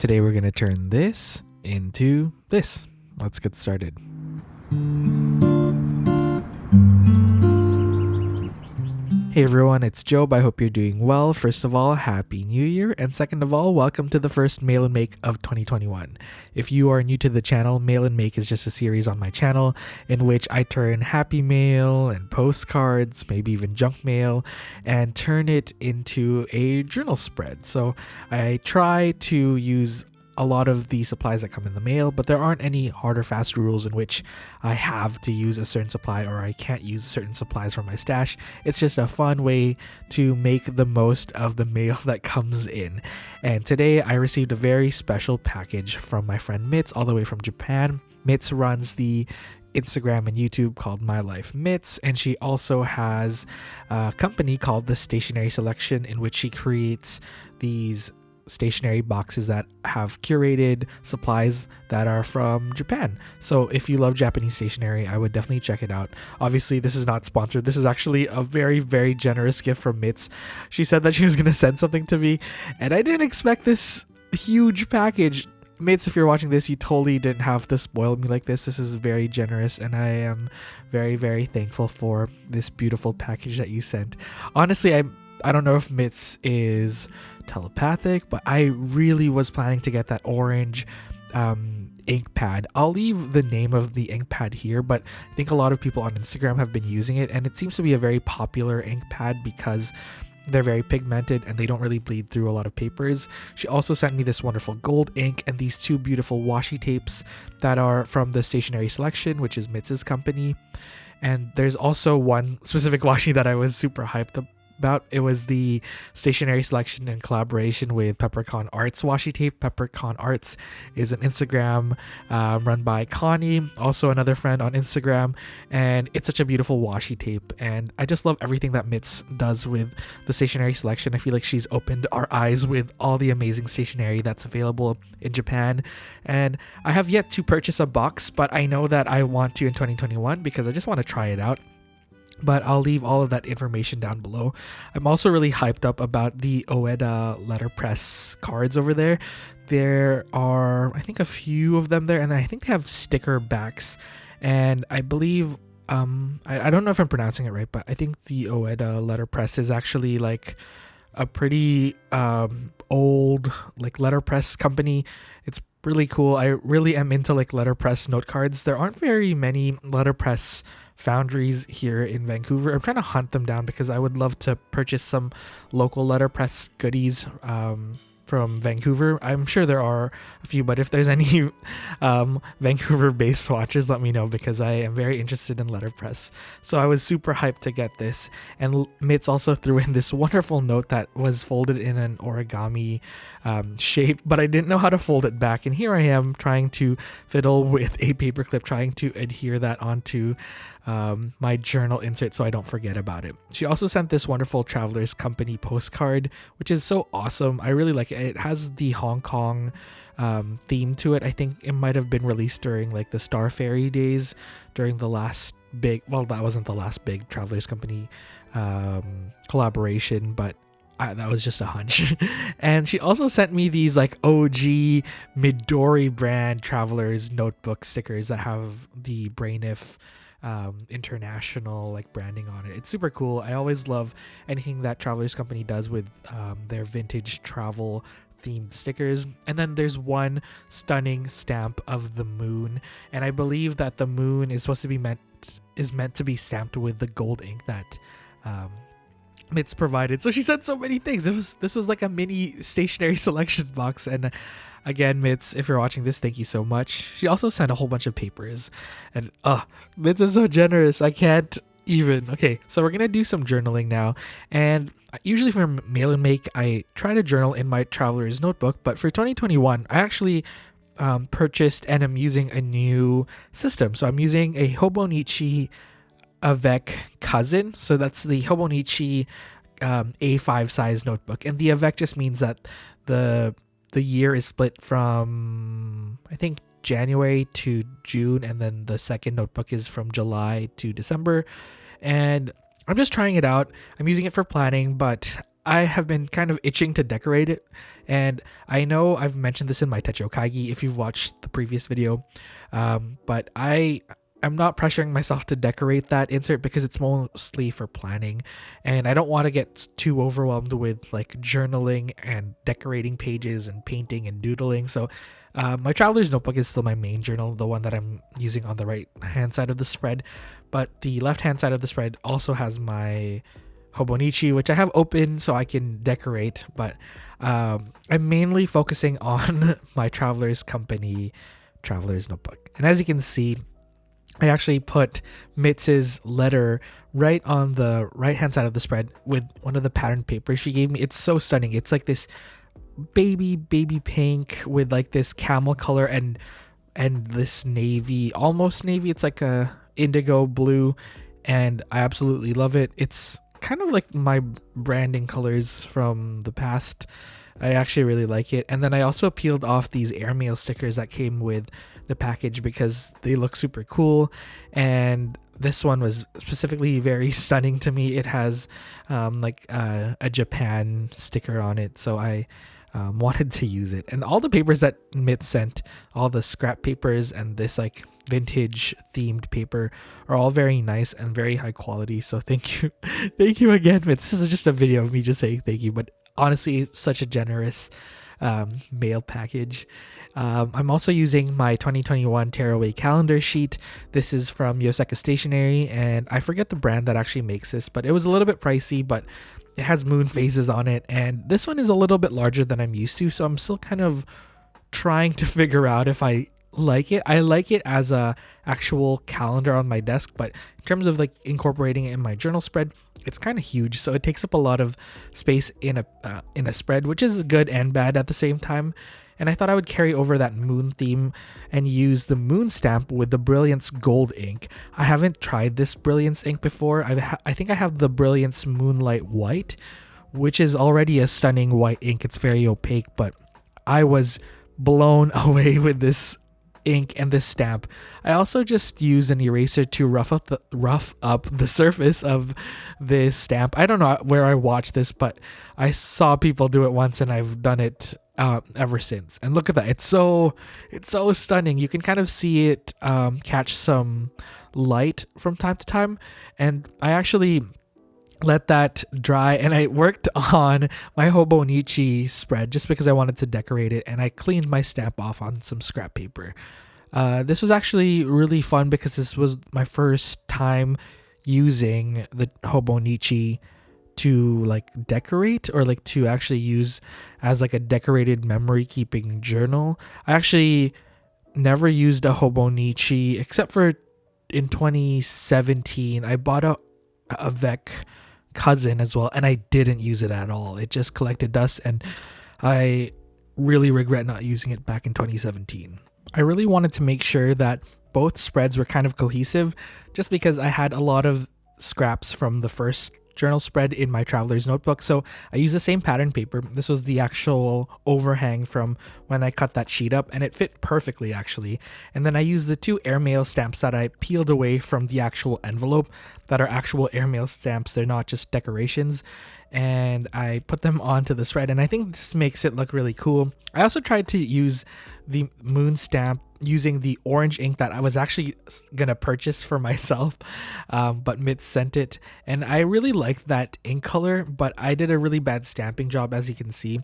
Today we're going to turn this into this. Let's get started. Hey everyone, it's Job. I hope you're doing well. First of all, Happy New Year. And second of all, welcome to the first Mail and Make of 2021. If you are new to the channel, Mail and Make is just a series on my channel in which I turn happy mail and postcards, maybe even junk mail, and turn it into a journal spread. So I try to use a lot of the supplies that come in the mail, but there aren't any hard or fast rules in which I have to use a certain supply or I can't use certain supplies from my stash. It's just a fun way to make the most of the mail that comes in. And today I received a very special package from my friend Mitz, all the way from Japan. Mitz runs the Instagram and YouTube called My Life Mitz, and she also has a company called The Stationery Selection in which she creates these stationery boxes that have curated supplies that are from Japan. So if you love Japanese stationery, I would definitely check it out. Obviously, this is not sponsored. This is actually a very, very generous gift from Mitz. She said that she was going to send something to me, and I didn't expect this huge package. Mitz, if you're watching this, you totally didn't have to spoil me like this. This is very generous, and I am very, very thankful for this beautiful package that you sent. Honestly, I don't know if Mitz is telepathic, but I really was planning to get that orange ink pad. I'll leave the name of the ink pad here, but I think a lot of people on Instagram have been using it, and it seems to be a very popular ink pad because they're very pigmented and they don't really bleed through a lot of papers. She also sent me this wonderful gold ink and these two beautiful washi tapes that are from the Stationery Selection, which is Mitz's company. And there's also one specific washi that I was super hyped about. It was the Stationery Selection in collaboration with Peppercorn Arts washi tape. Peppercorn Arts is an Instagram run by Connie, also another friend on Instagram, and it's such a beautiful washi tape, and I just love everything that Mitz does with the Stationery Selection. I feel like she's opened our eyes with all the amazing stationery that's available in Japan, and I have yet to purchase a box, but I know that I want to in 2021 because I just want to try it out. But I'll leave all of that information down below. I'm also really hyped up about the Oeda letterpress cards over there. There are, I think, a few of them there, and I think they have sticker backs. And I believe, I don't know if I'm pronouncing it right, but I think the Oeda letterpress is actually like a pretty old like letterpress company. It's really cool. I really am into like letterpress note cards. There aren't very many letterpress foundries here in Vancouver. I'm trying to hunt them down because I would love to purchase some local letterpress goodies from Vancouver. I'm sure there are a few, but if there's any Vancouver-based watchers, let me know because I am very interested in letterpress. So I was super hyped to get this. And Mitz also threw in this wonderful note that was folded in an origami shape, but I didn't know how to fold it back. And here I am trying to fiddle with a paperclip, trying to adhere that onto my journal insert so I don't forget about it. She also sent this wonderful Traveler's Company postcard, which is so awesome. I really like it. It has the Hong Kong theme to it. I think it might have been released during like the Star Ferry days during the last big, well, that wasn't the last big Traveler's Company collaboration, but that was just a hunch. And she also sent me these like OG Midori brand Traveler's notebook stickers that have the Brainif international like branding on it. It's super cool. I always love anything that Traveler's Company does with their vintage travel themed stickers. And then there's one stunning stamp of the moon, and I believe that the moon is supposed to be meant to be stamped with the gold ink that Mitz provided. So she sent so many things. This was like a mini stationery selection box. And again, Mitz, if you're watching this, thank you so much. She also sent a whole bunch of papers, and Mitz is so generous. I can't even. Okay, so we're gonna do some journaling now, and usually for Mail and Make, I try to journal in my traveler's notebook, but for 2021, I actually purchased and I'm using a new system. So I'm using a Hobonichi Avec cousin. So that's the Hobonichi A5 size notebook, and the Avec just means that the year is split from, I think, January to June, and then the second notebook is from July to December. And I'm just trying it out. I'm using it for planning, but I have been kind of itching to decorate it, and I know I've mentioned this in my Techo Kaigi if you've watched the previous video, but I'm not pressuring myself to decorate that insert because it's mostly for planning, and I don't want to get too overwhelmed with like journaling and decorating pages and painting and doodling. So my traveler's notebook is still my main journal, the one that I'm using on the right hand side of the spread, but the left hand side of the spread also has my Hobonichi, which I have open so I can decorate, but I'm mainly focusing on my traveler's company traveler's notebook. And as you can see, I actually put Mitz's letter right on the right hand side of the spread with one of the patterned papers she gave me. It's so stunning. It's like this baby pink with like this camel color and this navy, almost navy. It's like a indigo blue, and I absolutely love it. It's kind of like my branding colors from the past. I actually really like it. And then I also peeled off these airmail stickers that came with the package because they look super cool, and this one was specifically very stunning to me. It has like a Japan sticker on it, so I wanted to use it. And all the papers that Mitt sent, all the scrap papers and this like vintage themed paper, are all very nice and very high quality. So thank you thank you again, Mitt. This is just a video of me just saying thank you, but honestly, it's such a generous mail package. I'm also using my 2021 tearaway calendar sheet. This is from Yoseka Stationery, and I forget the brand that actually makes this, but it was a little bit pricey, but it has moon phases on it, and this one is a little bit larger than I'm used to, so I'm still kind of trying to figure out if I like it. I like it as a actual calendar on my desk, but in terms of like incorporating it in my journal spread, it's kind of huge, so it takes up a lot of space in a spread, which is good and bad at the same time. And I thought I would carry over that moon theme and use the moon stamp with the Brilliance gold ink. I haven't tried this Brilliance ink before. I think I have the Brilliance Moonlight White, which is already a stunning white ink. It's very opaque, but I was blown away with this ink and this stamp. I also just used an eraser to rough up the surface of this stamp. I don't know where I watched this, but I saw people do it once, and I've done it ever since. And look at that, it's so stunning. You can kind of see it catch some light from time to time, and I actually let that dry, and I worked on my Hobonichi spread just because I wanted to decorate it, and I cleaned my stamp off on some scrap paper. This was actually really fun because this was my first time using the Hobonichi to like decorate, or like to actually use as like a decorated memory keeping journal. I actually never used a Hobonichi except for in 2017. I bought a Vec cousin as well, and I didn't use it at all. It just collected dust, and I really regret not using it back in 2017. I really wanted to make sure that both spreads were kind of cohesive, just because I had a lot of scraps from the first journal spread in my traveler's notebook, so I used the same pattern paper. This was the actual overhang from when I cut that sheet up, and it fit perfectly actually. And then I used the two airmail stamps that I peeled away from the actual envelope that are actual airmail stamps. They're not just decorations, and I put them onto the spread, and I think this makes it look really cool. I also tried to use the moon stamp using the orange ink that I was actually gonna purchase for myself, but Mitt sent it, and I really liked that ink color, but I did a really bad stamping job, as you can see.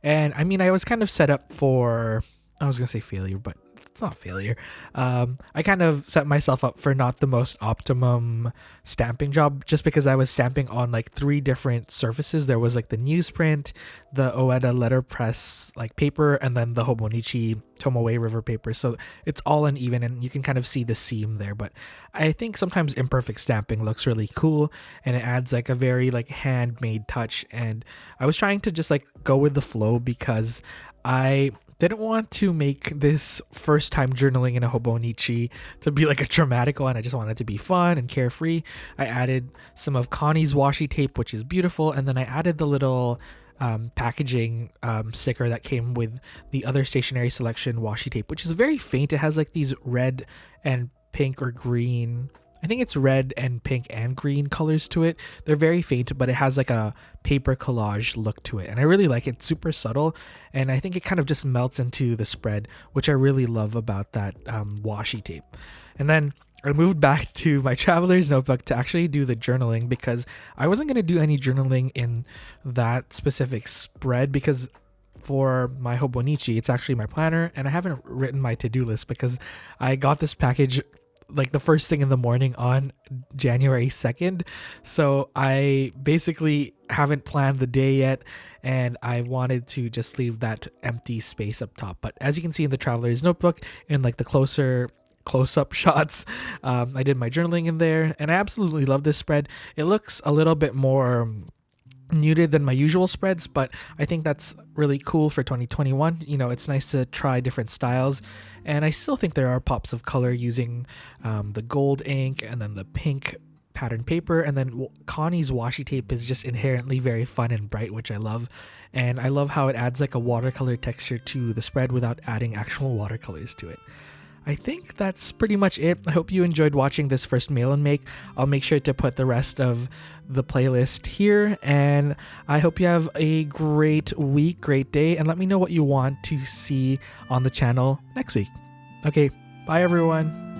And I mean, I was kind of set up for, I was gonna say failure, but it's not failure. I kind of set myself up for not the most optimum stamping job, just because I was stamping on like 3 different surfaces. There was like the newsprint, the Oeda letterpress like paper, and then the Hobonichi Tomoe River paper. So it's all uneven, and you can kind of see the seam there. But I think sometimes imperfect stamping looks really cool, and it adds like a very like handmade touch. And I was trying to just like go with the flow because I didn't want to make this first time journaling in a Hobonichi to be like a traumatic one. I just wanted it to be fun and carefree. I added some of Connie's washi tape, which is beautiful, and then I added the little packaging sticker that came with the other stationery selection washi tape, which is very faint. It has like these red and pink or green I think it's red and pink and green colors to it. They're very faint, but it has like a paper collage look to it. And I really like it. It's super subtle. And I think it kind of just melts into the spread, which I really love about that washi tape. And then I moved back to my traveler's notebook to actually do the journaling, because I wasn't going to do any journaling in that specific spread, because for my Hobonichi, it's actually my planner, and I haven't written my to-do list because I got this package like the first thing in the morning on January 2nd. So I basically haven't planned the day yet, and I wanted to just leave that empty space up top. But as you can see in the traveler's notebook, in like the close-up shots, I did my journaling in there, and I absolutely love this spread. It looks a little bit more muted than my usual spreads, but I think that's really cool for 2021. You know, it's nice to try different styles, and I still think there are pops of color using the gold ink and then the pink pattern paper, and then Connie's washi tape is just inherently very fun and bright, which I love. And I love how it adds like a watercolor texture to the spread without adding actual watercolors to it. I think that's pretty much it. I hope you enjoyed watching this first mail and make. I'll make sure to put the rest of the playlist here, and I hope you have a great week, great day, and let me know what you want to see on the channel next week. Okay, bye everyone.